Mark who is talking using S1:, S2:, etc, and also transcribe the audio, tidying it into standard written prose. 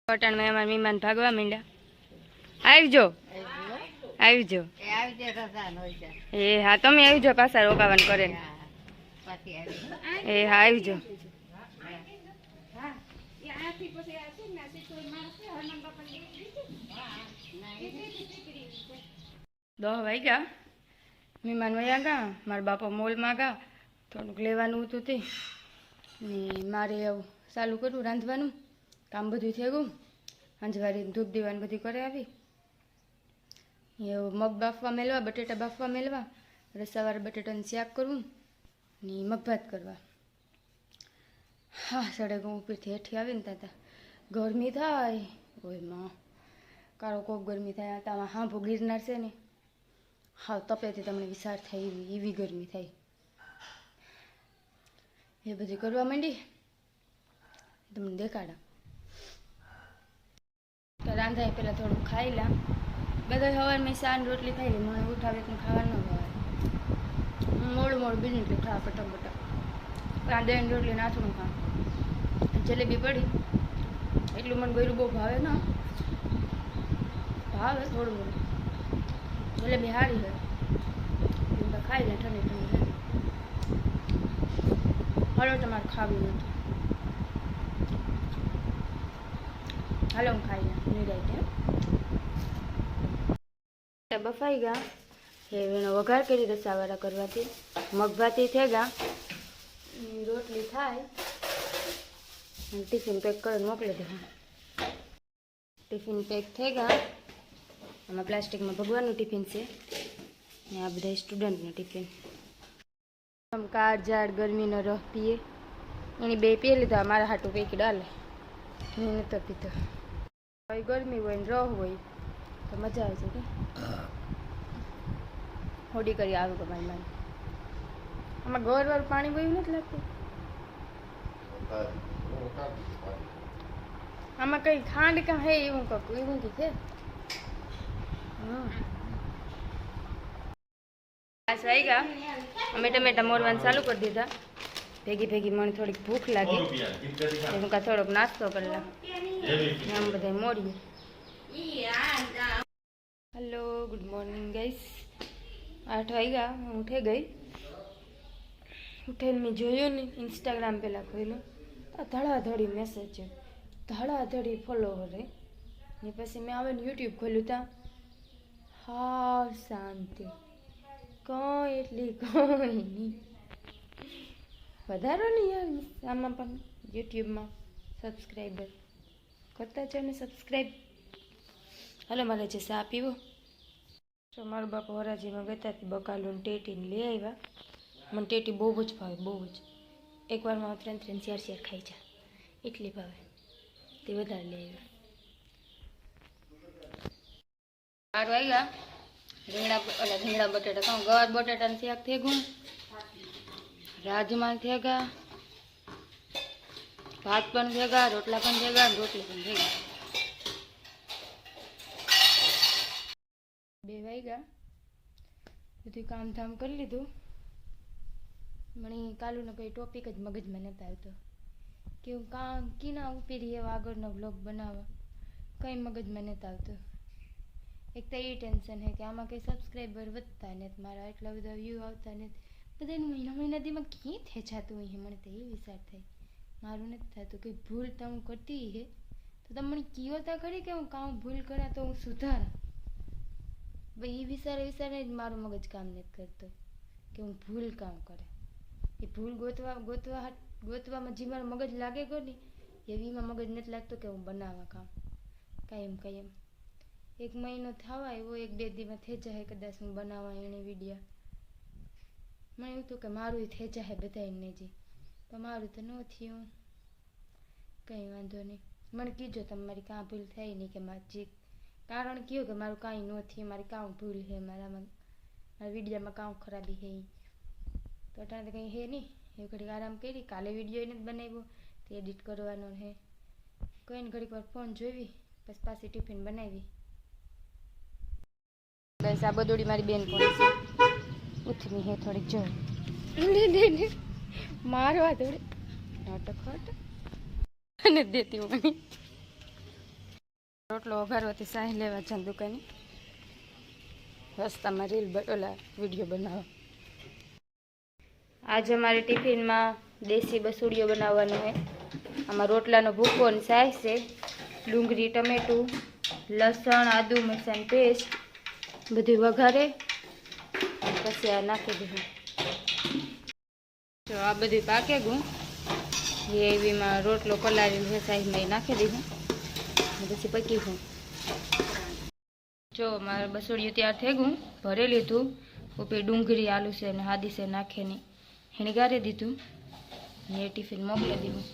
S1: પટણ માં અમારા મહેમાન ભાગવા માંડ્યા. આવજો આવજો. એ હા તમે આવજો પાછા રોકાવાનું કરે. એ હા આવજો. 10 વાગ્યા. મહેમાન વયા ગયા. મારા બાપા મોલમાં ગયા. થોડુંક લેવાનું હતું તે ને મારે ચાલુ કરવું રાંધવાનું કામ બધું થઈ ગયું. અંજવારી ધૂપ દીવાનું બધું કરે આવી. એવું મગ બાફવા મેળવા, બટેટા બાફવા મેળવા, રસાવાળા બટેટાનું શાક કરવું ને મગભાત કરવા. હા સડે ઘઉં ઉપરથી હેઠી આવીને ત્યાં ગરમી થાય. ઓય માં કારો કોક ગરમી થાય. તામાં હાંભો ગિરનાર છે ને, હા તપેથી તમને વિચાર થાય એવી ગરમી થાય. એ બધી કરવા માંડી. તમને દેખાડા તો રાંધાય પહેલાં થોડુંક ખાઈ લા. બધા સવાર મેં શાન રોટલી ખાઈ લી. મને ઉઠાવે તો ખાવાનું ન ભાવે. મોડું મોડું બીજું એટલે ખા પટક પટક. રાંધાઈને રોટલી નાથું ખા. જલેબી પડી એટલું મને ગળ્યું બહુ ભાવે ને. ભાવે થોડું મોડું. જલેબી સારી હોય તો ખાઈ લે ઠંડી ઠંડી. હાલો તમારે ખાવી નથી. હાલો હું ખાઈ લે નિરાય. બફાઈ ગયા. એનો વઘાર કરી રસાવાળા કરવાથી મગભાતી થઈ ગયા. રોટલી થાય ટિફિન પેક કરીને મોકલી દેવા. ટિફિન પેક થઈ ગયા. આમાં પ્લાસ્ટિકમાં ભગવાનનું ટિફિન છે ને આ બધા સ્ટુડન્ટનું ટિફિન. કાર ઝાડ ગરમીનો રસ પીએ એની બે પી લીધા. મારા હાટું પૈકી ડાલે હું નતો પીતો. ગરમી હોય ને રહ હોય તો મજા આવે છે કે હોડી કરી આવ્યું કે મારી મારી. આમાં ગોરવાળું પાણી વયું નથી લાગતું. આમાં કઈ ખાંડ કાં હે એવું કકું એવું કી છે. આવી ગયા. અમે ટમેટા મોરવાનું ચાલુ કરી દીધા. ભેગી ભેગી મને થોડીક ભૂખ લાગી. હું કાં થોડોક નાસ્તો કરી લા. આમ બધા મોડીએ. Hello good morning guys. 8 વાગ્યા. હું ઉઠી ગઈ. ઉઠીને મેં જોયું ને ઇન્સ્ટાગ્રામ પહેલાં ખોલ્યું તો ધડાધડી મેસેજ છે, ધડાધડી ફોલોવર હે ને. પછી મેં આવીને યુટ્યુબ ખોલ્યું ત્યાં હાવ શાંતિ. કંઈ એટલી કંઈ નહીં. વધારો નહીં યાર આમાં પણ યુટ્યુબમાં સબસ્ક્રાઈબર કરતા છે ને સબસ્ક્રાઈબ. હાલો મારે જે ચા પીવો. તો મારું બાપા વરાજીમાં ગયા હતી બકાલું ટેટીને લઈ આવ્યા. મને ટેટી બહુ જ ભાવે બહુ જ. એકવારમાં 3 4 ખાઈ જા એટલી ભાવે તે વધારે લઈ આવ્યા. 4 વાગ્યા. રીંગણા બટેટા ખાઉં. ગવાર બટેટાનું શાક થઈ ગયું. રાજમાં થઈ ગયા. ભાત પણ થઈ ગયા. રોટલા પણ થઈ ગયા. રોટલી પણ થઈ ગયા. 2 વાગ્યા. બધું કામ ધામ કરી લીધું. મને કાલુનો કંઈ ટોપિક જ મગજમાં નહોતો આવતો કે હું કામ કીના ઉપી એવા આગળનો બ્લોગ બનાવવા. કંઈ મગજમાં નહોતો આવતો. એક તો એ ટેન્શન છે કે આમાં કંઈ સબસ્ક્રાઈબર વધતા નથી. મારા એટલા બધા વ્યૂ આવતા નથી. બધાને મહિના દીમાં ક્યાં ખેંચાતું હોય મને તો એ વિચાર થાય. મારું નથી થતું. કંઈ ભૂલ તો હું કરતી હે તો તમે મને કયો તા ખરી કે હું કામ ભૂલ કરા તો હું સુધારા. ભાઈ એ વિચારે જ મારું મગજ કામ નથી કરતો કે હું ભૂલ કામ કરે. એ ભૂલ ગોતવામાં જે મારું મગજ લાગે ગયો ને એવીમાં મગજ નથી લાગતો કે હું બનાવવા કામ કાયમ. 1 મહિનો થવા એવો 1-2 દીમાં થઈ જાય કદાચ હું બનાવવા એને વિડીયા. મને એવું હતું કે મારું થઈ જાય બધાને જે, પણ મારું તો ન થયું. કંઈ વાંધો નહીં. મને કીધો તમારી કાં ભૂલ થાય નહીં કે મારે જે કારણ કહ્યું કે મારું કાંઈ ન થયું. મારી કાં ભૂલ છે મારામાં વિડીયામાં કાં ખરાબી છે તો અટાણે કંઈ હે નહીં. એ ઘડીક આરામ કરી. કાલે વિડીયો એને જ બનાવ્યો તે એડિટ કરવાનો છે. કહીને ઘડીક વાર ફોન જોઈ પછી પાછી ટિફિન બનાવી. બસ આ બધોડી મારી બેન પણ છે ઉથમી હે થોડીક જો મારવા થોડી નાટક હટ અને દેતી હું રોટલો વઘારવાથી સાહી લેવા જાન દુકાને રસ્તામાં વિડીયો બનાવવા. આજે અમારે ટિફિનમાં દેશી બસુડીઓ બનાવવાનો છે. આમાં રોટલાનો ભૂકો અને સાય છે, ડુંગળી ટમેટું લસણ આદુ મરચાંની પેસ્ટ બધું વઘારે પછી આ નાખી દઉં. તો આ બધું પાકે ગયું એવીમાં રોટલો પલાળેલો છે સાઈઝમાં એ નાખી દીધું પછી પકી ગયું. જો મારે બસોડિયું તૈયાર થઈ ગયું, ભરી લીધું. ઉપર ડુંગળી આલુ છે અને હાદી છે નાખીને હેણી ગાળી દીધું ને ટિફિન મોકલી દીધું.